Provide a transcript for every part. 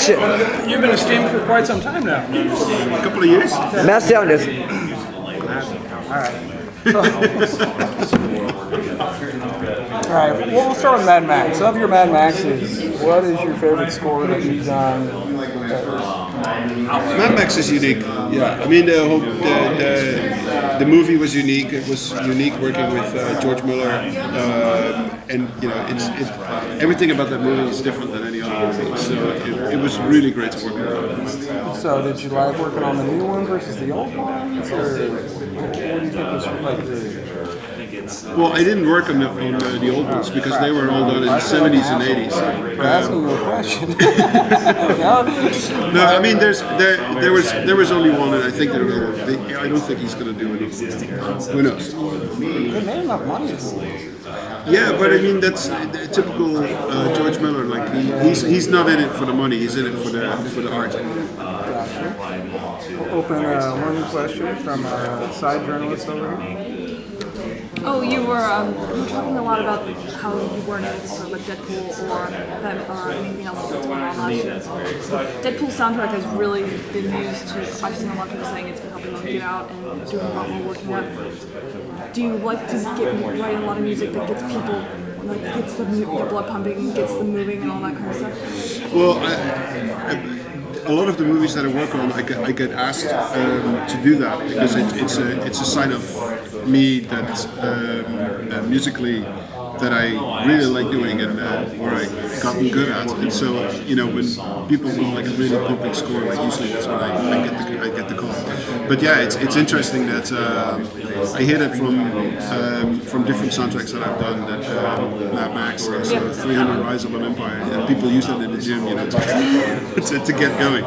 question. You've been a steam for quite some time now. A couple of years. Mass down this. All right, well, we'll start with Mad Max. Of your Mad Maxes, what is your favorite score that you've done? Mad Max is unique. Yeah, I mean the movie was unique. It was unique working with George Miller, and you know everything about that movie is different than any other movie. So it was really great to work on. So did you like working on the new one versus the old ones, or what do you think was like the... Well, I didn't work on the old ones because they were all done in the 70s and 80s. We're asking you a question. No, I mean there was only one, and I think I don't think he's going to do anything. Who knows? They made enough money. Yeah, but I mean that's typical George Miller. Like he's not in it for the money; he's in it for the art. We'll open one question from a side journalist over here. Oh, you were talking a lot about how you weren't able to sort of like Deadpool or anything else that's going on last year. Deadpool soundtrack has really been used to, I've seen a lot of people saying it's been helping them get out and doing a lot more working out. Do you like to write a lot of music that gets people, like gets the blood pumping, gets them moving and all that kind of stuff? Well, a lot of the movies that I work on, I get asked to do that because it's a side of me that musically that I really like doing and where I gotten good at. And so you know when people want like a really pumping score, like usually that's when I get the call. But yeah, it's interesting that I hear that from different soundtracks that I've done, that Mad Max, and so 300 Rise of an Empire, and people use that in the gym, you know, to get going.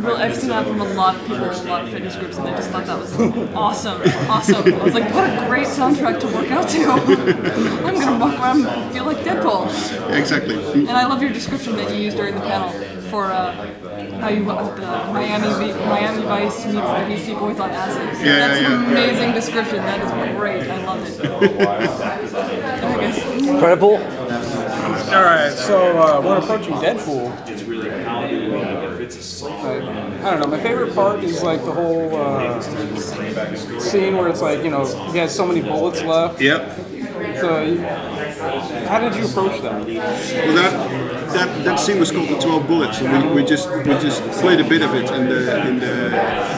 I've seen that from a lot of people, a lot of fitness groups, and I just thought that was awesome. I was like, what a great soundtrack to work out to. I'm gonna walk around and feel like Deadpool. Exactly. And I love your description that you used during the panel for how you the Miami Vice meets the Beastie Boys on acid. That's an amazing description. That is great. I love it. Incredible. All right, so when approaching Deadpool, I don't know, my favorite part is like the whole scene where it's like, you know, he has so many bullets left. Yep. So how did you approach that? Well, that scene was called the 12 Bullets, and we just played a bit of it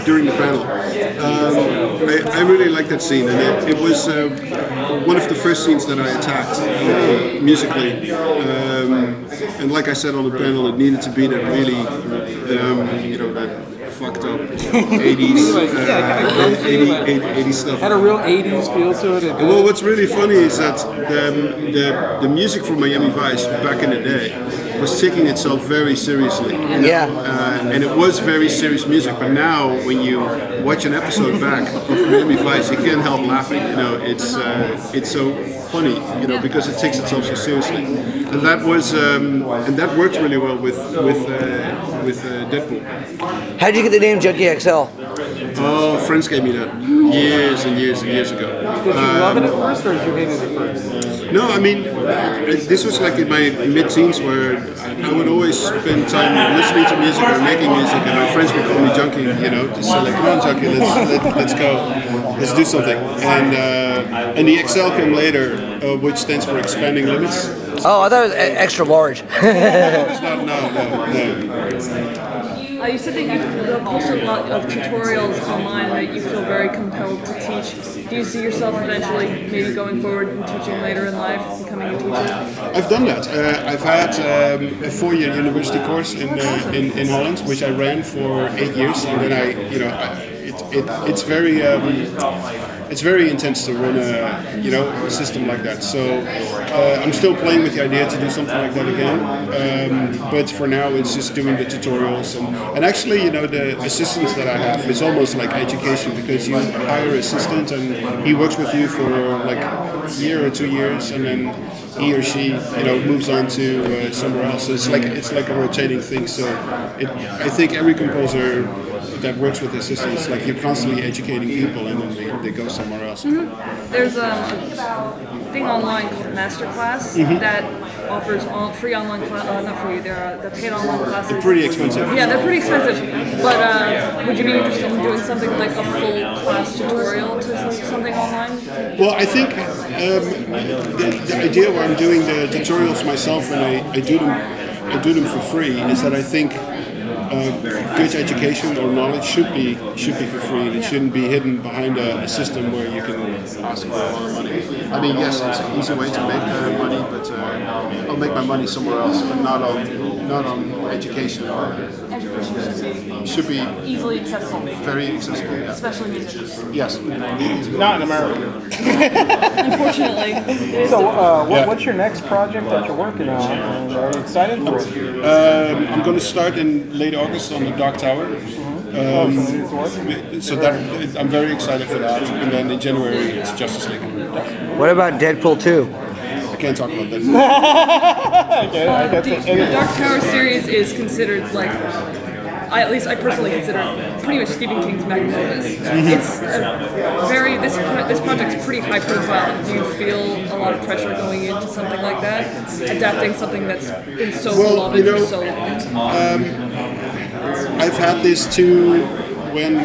during the panel. I really liked that scene, and it was one of the first scenes that I attacked musically. And like I said on the panel, it needed to be that really, you know, that fucked up 80s, 80s stuff. Had a real 80s feel to it. Well, what's really funny is that the music from Miami Vice back in the day was taking itself very seriously. Yeah. And it was very serious music, but now when you watch an episode back of Miami Vice, you can't help laughing. You know, it's so funny, you know, because it takes itself so seriously. And that was and that worked really well with Deadpool. How did you get the name Junkie XL? Oh, friends gave me that years and years and years ago. Did you love it at first, or did you hate it at first? No, I mean, this was like in my mid-teens where I would always spend time listening to music or making music, and my friends would call me Junkie, you know, just say like, come on, Junkie, let's go, let's do something. And the XL came later, which stands for expanding limits. Oh, I thought it was extra large. It's not, no. You said that you have also a lot of tutorials online that you feel very compelled to teach. Do you see yourself eventually maybe going forward and teaching later in life, becoming a teacher? I've done that. I've had a 4-year university course in Holland, which I ran for 8 years, and then it's very intense to run a system like that. So I'm still playing with the idea to do something like that again. But for now, it's just doing the tutorials and actually, you know, the assistants that I have. It's almost like education because you hire an assistant and he works with you for like a year or 2 years, and then he or she, you know, moves on to somewhere else. So it's like a rotating thing. So I think every composer that works with assistants, like you're constantly educating people and then they go somewhere else. Mm-hmm. There's a thing online called Masterclass that offers free online classes. Not free. They're paid online classes. They're pretty expensive. Yeah, they're pretty expensive. But would you be interested in doing something like a full class tutorial to something online? Well, I think the idea where I'm doing the tutorials myself and I do them for free is that I think good education or knowledge should be for free, and it shouldn't be hidden behind a system where you can ask for a lot of money. I mean, yes, it's an easy way to make money, but I'll make my money somewhere else, but not on education. Education Should be easily accessible, very accessible. Yeah. especially music. Yes. Not in America. Unfortunately. So, what's your next project that you're working on? And are you excited for it? I'm going to start in late August on the Dark Tower. So that I'm very excited for that. And then in January it's Justice League. What about Deadpool 2? I can't talk about that. The Dark Tower series is considered like, at least I personally consider it pretty much Stephen King's magnum opus. It's this project's pretty high profile. Do you feel a lot of pressure going into something like that, adapting something that's been so beloved for so long? I've had this too when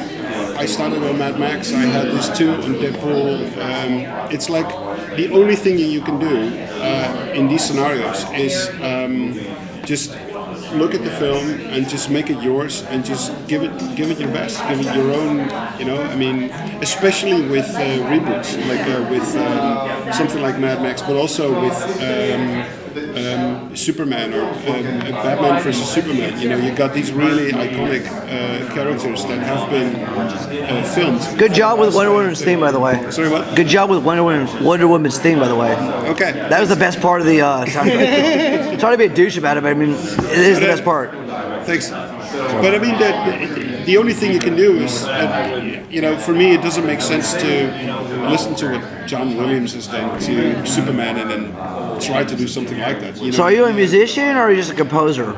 I started on Mad Max. I had this too on Deadpool. It's like the only thing you can do in these scenarios is just look at the film and just make it yours and just give it your best, give it your own. I mean, especially with reboots, like with something like Mad Max, but also with Superman or Batman versus Superman. You got these really iconic characters that have been filmed. Good job with Wonder Woman's theme, by the way. Sorry, what? Good job with Wonder Woman's theme, by the way. Okay. That was the best part of the soundtrack. Sorry to be a douche about it, but I mean, it is the best part. Thanks. But I mean, the only thing you can do is, for me, it doesn't make sense to listen to what John Williams has done to Superman and then try to do something like that. So are you a musician or are you just a composer?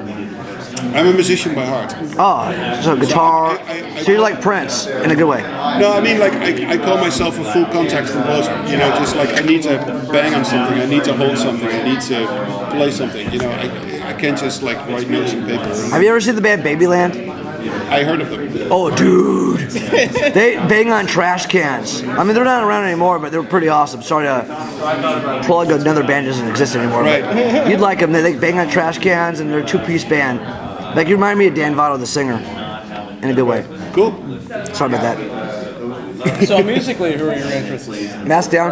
I'm a musician by heart. Oh, so guitar. So you're like Prince in a good way. No, I mean, like I call myself a full contact composer. Just like I need to bang on something, I need to hold something, I need to play something. I can't just like write notes on paper. Have you ever seen the band Babyland? I heard of them. Oh, dude. They bang on trash cans. I mean, they're not around anymore, but they're pretty awesome. Sorry to plug another band that doesn't exist anymore. Right. But you'd like them. They bang on trash cans, and they're a two-piece band. Like, you remind me of Dan Votto, the singer, in a good way. Cool. Sorry about that. So musically, who are your interests? Mask down.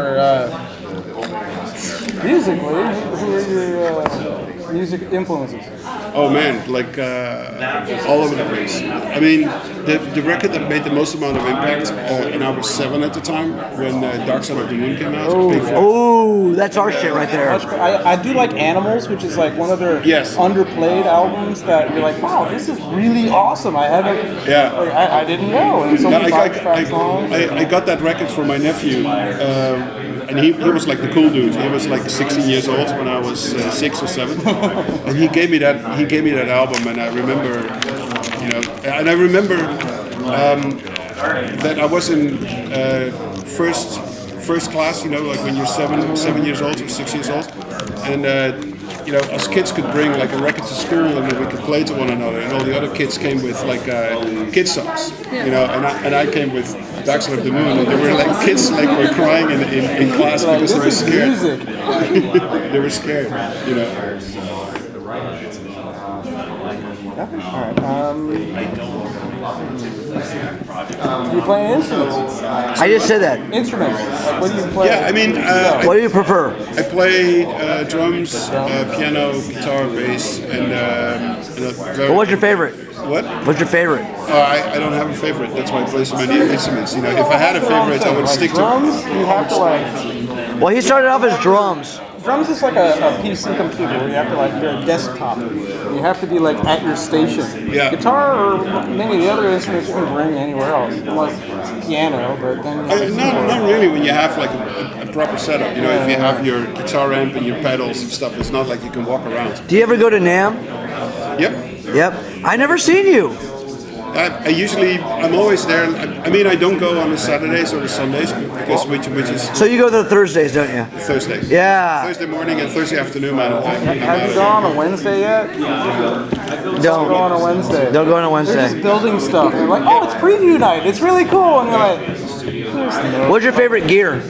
Musically, who are your music influences? Oh man, like all over the place. I mean, the record that made the most amount of impact, and I was 7 at the time when Dark Side of the Moon came out. Oh, that's our shit right there. I do like Animals, which is like one of their underplayed albums that you're like, wow, this is really awesome. I haven't, I didn't know. And I got that record for my nephew. And he was like the cool dude. He was like 16 years old when I was 6 or 7, and he gave me that album. And I remember, and I remember that I was in first class. Like when you're 7 years old or 6 years old, and us kids could bring like a record to school and then we could play to one another. And all the other kids came with like kid songs, and I came with Dark Side of the Moon, and there were like kids like were crying in class because they were scared. They were scared, Do you play instruments? I just said that. Instruments. Like, what do you play? Yeah, I mean, What do you prefer? I play drums, piano, guitar, bass, and Well, what's your favorite? What? What's your favorite? I don't have a favorite. That's why I play so many instruments. If I had a favorite, I would stick to drums. You have to like. Well, he started off as drums. Drums is like a PC computer where you have to like you're a desktop. You have to be like at your station. Yeah. Guitar or many of the other instruments you can bring anywhere else, unless piano. But then not really when you have like a proper setup. If you have your guitar amp and your pedals and stuff, it's not like you can walk around. Do you ever go to NAMM? Yep. Yep. I never seen you. I'm always there. I mean, I don't go on the Saturdays or the Sundays because which is. So you go to the Thursdays, don't you? Thursday. Yeah. Thursday morning and Thursday afternoon, man. Have you gone on a Wednesday yet? Don't go on a Wednesday. Don't go on a Wednesday. They're just building stuff. They're like, oh, it's preview night. It's really cool. And you're like, what's your favorite gear?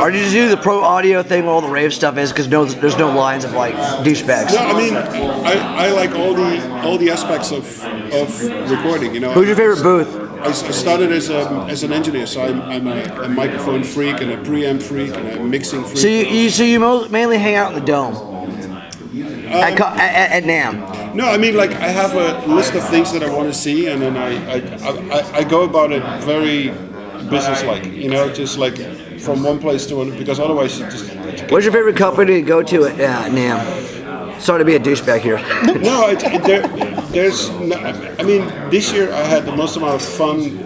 Or did you do the pro audio thing where all the rave stuff is? Because there's no lines of like douchebags. No, I mean, I like all the aspects of recording. You know. Who's your favorite booth? I started as an engineer, so I'm a microphone freak and a preamp freak and a mixing freak. So you mainly hang out in the dome at NAMM. No, I mean, like I have a list of things that I want to see, and then I go about it very business-like. You know, just like from one place to another, because otherwise you just. What's your favorite company to go to at NAMM? Sorry to be a douchebag here. No, there's. No, I mean, this year I had the most amount of fun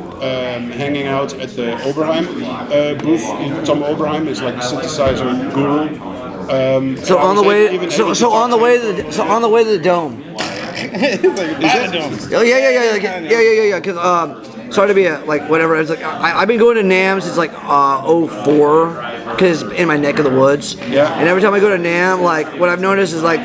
hanging out at the Oberheim booth. Tom Oberheim is like a synthesizer guru. So on the way to the dome. Oh yeah. Because sorry to be whatever. It's like I've been going to NAMM since like 04, because in my neck of the woods. Yeah. And every time I go to NAMM, like what I've noticed is like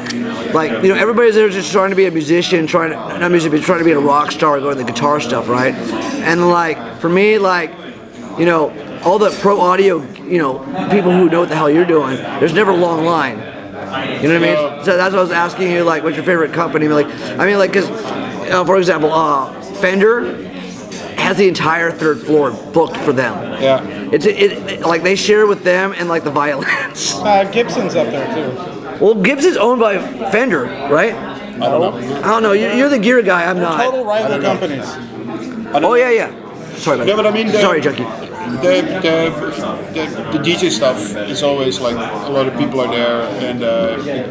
everybody's there just trying to be a musician, trying to be a rock star, going to the guitar stuff, right? And like for me, like all the pro audio, people who know what the hell you're doing, there's never a long line. You know what I mean? So that's what I was asking you, like, what's your favorite company? Because, for example, Fender has the entire third floor booked for them. Yeah. It's like they share with them and like the violins. Gibson's up there too. Well, Gibson's owned by Fender, right? I don't know. You're the gear guy. I'm not. Total rival companies. Oh yeah. Sorry, man. Yeah, but I mean, sorry, Junkie. The DJ stuff is always like a lot of people are there, and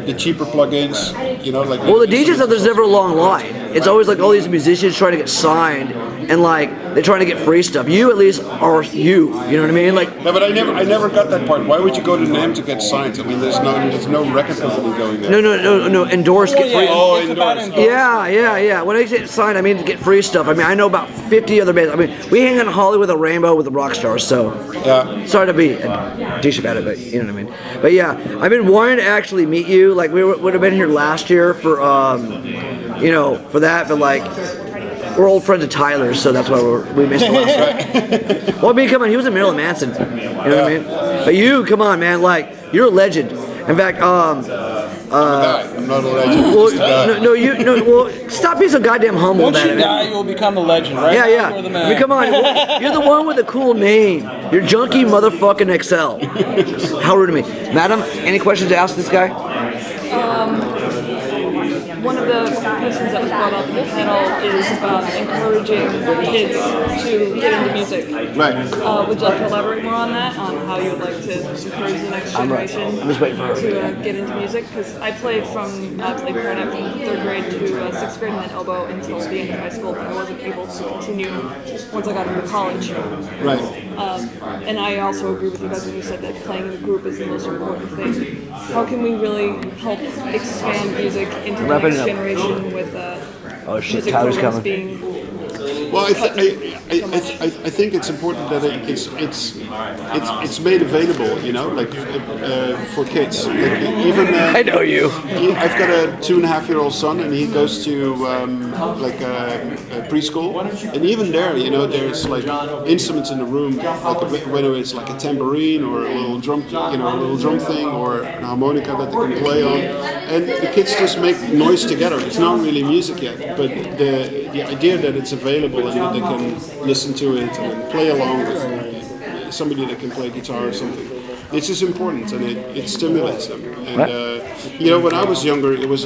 the cheaper plugins, like. Well, the DJ stuff, there's never a long line. It's always like all these musicians trying to get signed, and like they're trying to get free stuff. You at least are you. You know what I mean? Like. No, but I never got that part. Why would you go to NAMM to get signed? I mean, there's no record company going there. No. Endorse, get free. Oh, endorse. Yeah. When I say signed, I mean to get free stuff. I mean, I know about 50 other bands. I mean, we hang in Hollywood with a Rainbow with the rock stars, so sorry to be a douche about it, but you know what I mean. But yeah, I've been wanting to actually meet you. Like we would have been here last year for for that, but like we're old friends of Tyler's, so that's why we missed the last one. Well, I mean, come on, he was in Marilyn Manson. You know what I mean? But you, come on, man, like you're a legend. In fact, I'm not a legend. Well, stop being so goddamn humble Once about you it. die, you will become a legend, right? Yeah. You're the man. I mean, come on, you're the one with the cool name. You're Junkie motherfucking XL. How rude of me, madam. Any questions to ask this guy? One of the questions that was brought up in the panel is encouraging kids to get into music. Right. Would you like to elaborate more on that, on how you would like to encourage the next generation I'm just waiting for her. to get into music? Because I played clarinet from 3rd grade to 6th grade and then oboe until the end of high school, but I wasn't able to continue once I got into college. Right. And I also agree with you guys when you said that playing in a group is the most important thing. How can we really help expand music into the next generation with music Tyler's programs coming. being? Well, I think it's important that it's made available, like for kids. Like even I know you. I've got a 2.5-year-old son, and he goes to preschool, and even there, there's like instruments in the room, like whether it's like a tambourine or a little drum, a little drum thing, or an harmonica that they can play on, and the kids just make noise together. It's not really music yet, but the idea that it's available and that they can listen to it and play along with somebody that can play guitar or something. It's just important, and it stimulates them. And when I was younger, it was